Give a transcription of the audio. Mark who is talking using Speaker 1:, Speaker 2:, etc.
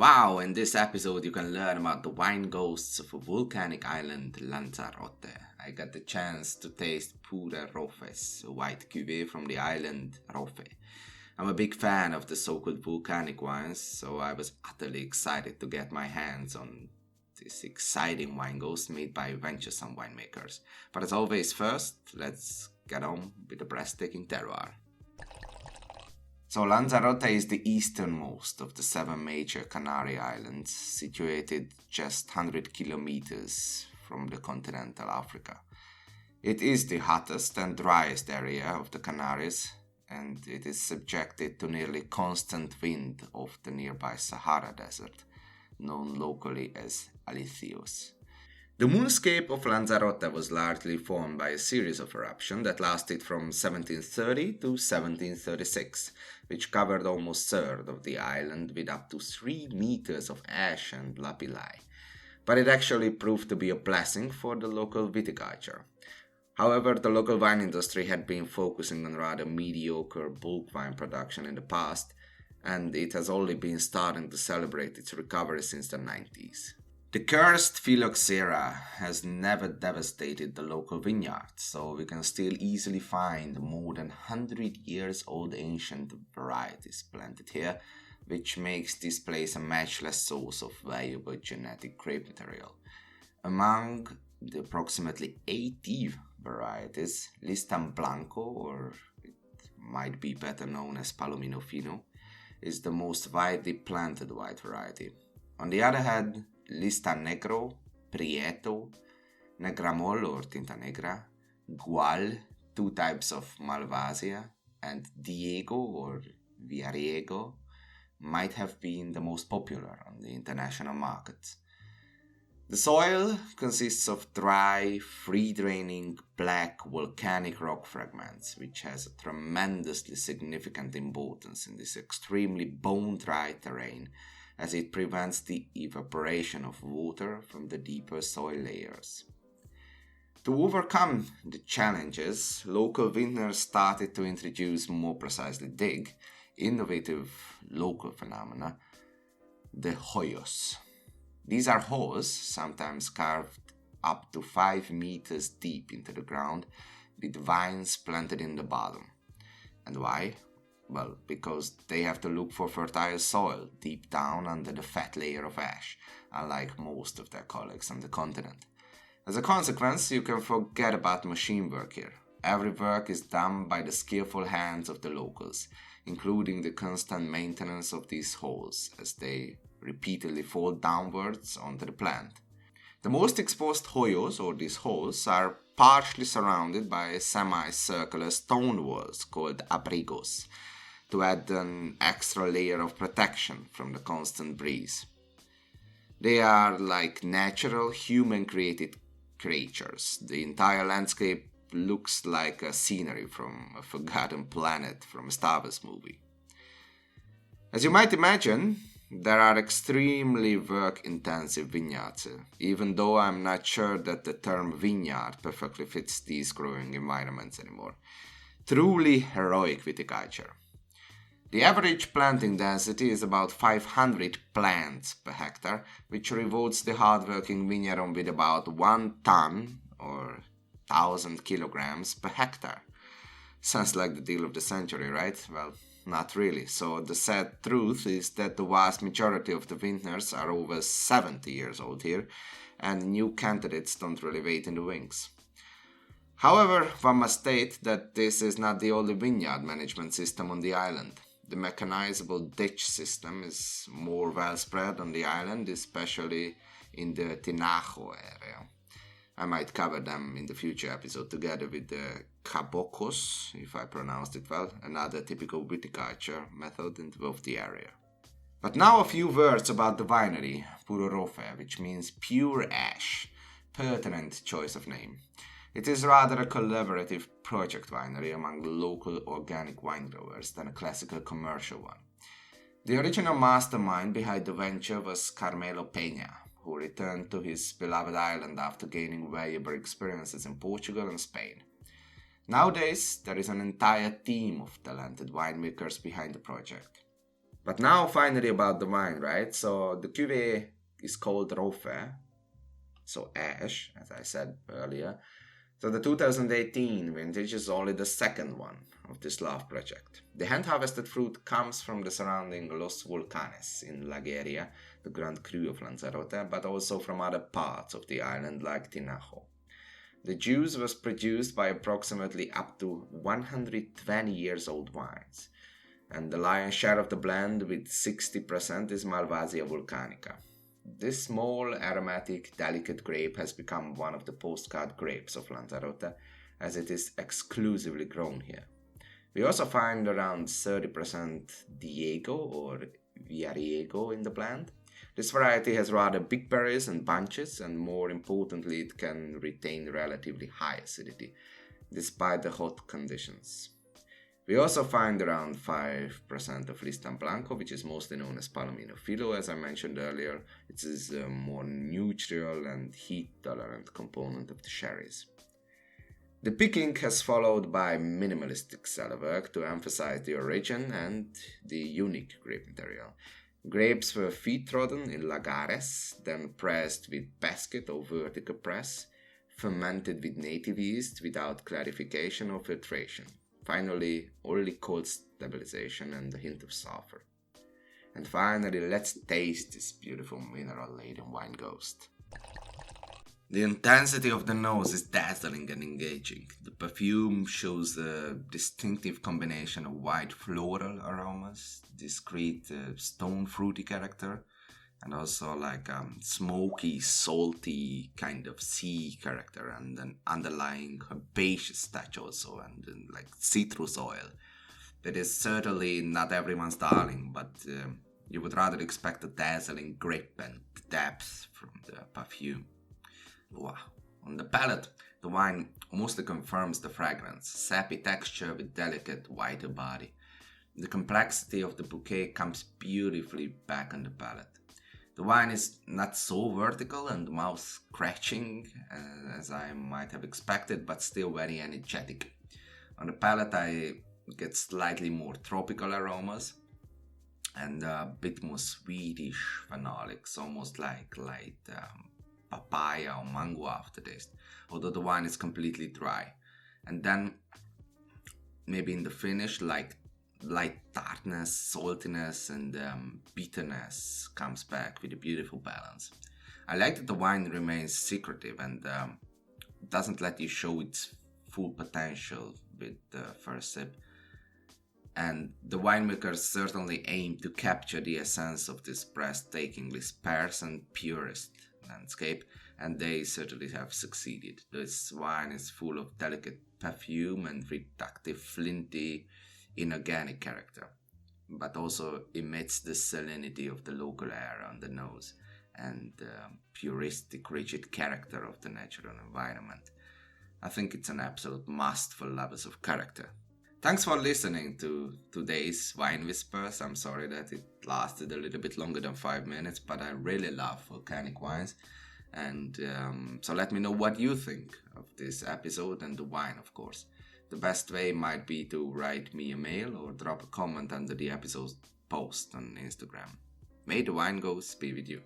Speaker 1: Wow, in this episode you can learn about the wine ghosts of a volcanic island, Lanzarote. I got the chance to taste Puro Rofe's a white cuvée from the island Rofe. I'm a big fan of the so-called volcanic wines, so I was utterly excited to get my hands on this exciting wine ghost made by venturesome winemakers. But as always, first, let's get on with the breathtaking terroir. So Lanzarote is the easternmost of the 7 major Canary islands, situated just 100 kilometers from the continental Africa. It is the hottest and driest area of the Canaries, and it is subjected to nearly constant wind of the nearby Sahara Desert, known locally as Alicios. The moonscape of Lanzarote was largely formed by a series of eruptions that lasted from 1730 to 1736, which covered almost a third of the island with up to 3 meters of ash and lapilli. But it actually proved to be a blessing for the local viticulture. However, the local wine industry had been focusing on rather mediocre bulk wine production in the past, and it has only been starting to celebrate its recovery since the 90s. The cursed phylloxera has never devastated the local vineyards, so we can still easily find more than 100 years old ancient varieties planted here, which makes this place a matchless source of valuable genetic grape material. Among the approximately 80 varieties, Listan Blanco, or it might be better known as Palomino Fino, is the most widely planted white variety. On the other hand, Lista Negro, Prieto, Negramol or Tinta Negra, Gual, 2 types of Malvasia, and Diego or Viariego might have been the most popular on the international markets. The soil consists of dry, free-draining, black volcanic rock fragments, which has a tremendously significant importance in this extremely bone-dry terrain, as it prevents the evaporation of water from the deeper soil layers. To overcome the challenges, local vintners started to introduce, more precisely dig, innovative local phenomena, the hoyos. These are holes, sometimes carved up to 5 meters deep into the ground, with vines planted in the bottom. And why? Well, because they have to look for fertile soil deep down under the fat layer of ash, unlike most of their colleagues on the continent. As a consequence, you can forget about machine work here. Every work is done by the skillful hands of the locals, including the constant maintenance of these holes, as they repeatedly fall downwards onto the plant. The most exposed hoyos, or these holes, are partially surrounded by semicircular stone walls called abrigos, to add an extra layer of protection from the constant breeze. They are like natural human-created creatures. The entire landscape looks like a scenery from a forgotten planet from a Star Wars movie. As you might imagine, there are extremely work-intensive vineyards, even though I'm not sure that the term vineyard perfectly fits these growing environments anymore. Truly heroic viticulture. The average planting density is about 500 plants per hectare, which rewards the hardworking vigneron with about 1 ton or 1,000 kilograms per hectare. Sounds like the deal of the century, right? Well, not really. So the sad truth is that the vast majority of the vintners are over 70 years old here, and new candidates don't really wait in the wings. However, one must state that this is not the only vineyard management system on the island. The mechanizable ditch system is more well spread on the island, especially in the Tinajo area. I might cover them in the future episode together with the cabocos, if I pronounced it well, another typical viticulture method in both the area. But now a few words about the winery, Puro Rofe, which means pure ash. Pertinent choice of name. It is rather a collaborative project winery among local organic wine growers than a classical commercial one. The original mastermind behind the venture was Carmelo Peña, who returned to his beloved island after gaining valuable experiences in Portugal and Spain. Nowadays, there is an entire team of talented winemakers behind the project. But now finally about the wine, right? So the cuvée is called Rofe, so ash, as I said earlier. So the 2018 vintage is only the second one of this love project. The hand-harvested fruit comes from the surrounding Los Volcanes in Lageria, the Grand Cru of Lanzarote, but also from other parts of the island like Tinajo. The juice was produced by approximately up to 120 years old wines, and the lion's share of the blend with 60% is Malvasia volcanica. This small, aromatic, delicate grape has become one of the postcard grapes of Lanzarote, as it is exclusively grown here. We also find around 30% Diego or Villariego in the blend. This variety has rather big berries and bunches, and more importantly, it can retain relatively high acidity, despite the hot conditions. We also find around 5% of Listan Blanco, which is mostly known as Palomino Filo, as I mentioned earlier. It is a more neutral and heat-tolerant component of the sherries. The picking has followed by minimalistic cellar work to emphasize the origin and the unique grape material. Grapes were feed-trodden in lagares, then pressed with basket or vertical press, fermented with native yeast without clarification or filtration. Finally, only cold stabilization and a hint of sulfur. And finally, let's taste this beautiful mineral-laden wine ghost. The intensity of the nose is dazzling and engaging. The perfume shows a distinctive combination of white floral aromas, discreet stone fruity character, and also like smoky, salty kind of sea character, and an underlying herbaceous touch also, and like citrus oil. That is certainly not everyone's darling, but you would rather expect a dazzling grape and depth from the perfume. Wow. On the palate, the wine mostly confirms the fragrance, sappy texture with delicate whiter body. The complexity of the bouquet comes beautifully back on the palate. The wine is not so vertical and mouth-scratching as I might have expected, but still very energetic. On the palate, I get slightly more tropical aromas and a bit more sweetish phenolics, almost like light papaya or mango aftertaste, although the wine is completely dry. And then maybe in the finish, like light tartness, saltiness, and bitterness comes back with a beautiful balance. I like that the wine remains secretive and doesn't let you show its full potential with the first sip. And the winemakers certainly aim to capture the essence of this breathtakingly sparse and purest landscape, and they certainly have succeeded. This wine is full of delicate perfume and reductive, flinty, inorganic character, but also emits the salinity of the local air on the nose and the puristic, rigid character of the natural environment. I think it's an absolute must for lovers of character. Thanks for listening to today's Wine Whispers. I'm sorry that it lasted a little bit longer than 5 minutes, but I really love volcanic wines. And so let me know what you think of this episode and the wine, of course. The best way might be to write me a mail or drop a comment under the episode post on Instagram. May the wine ghosts be with you.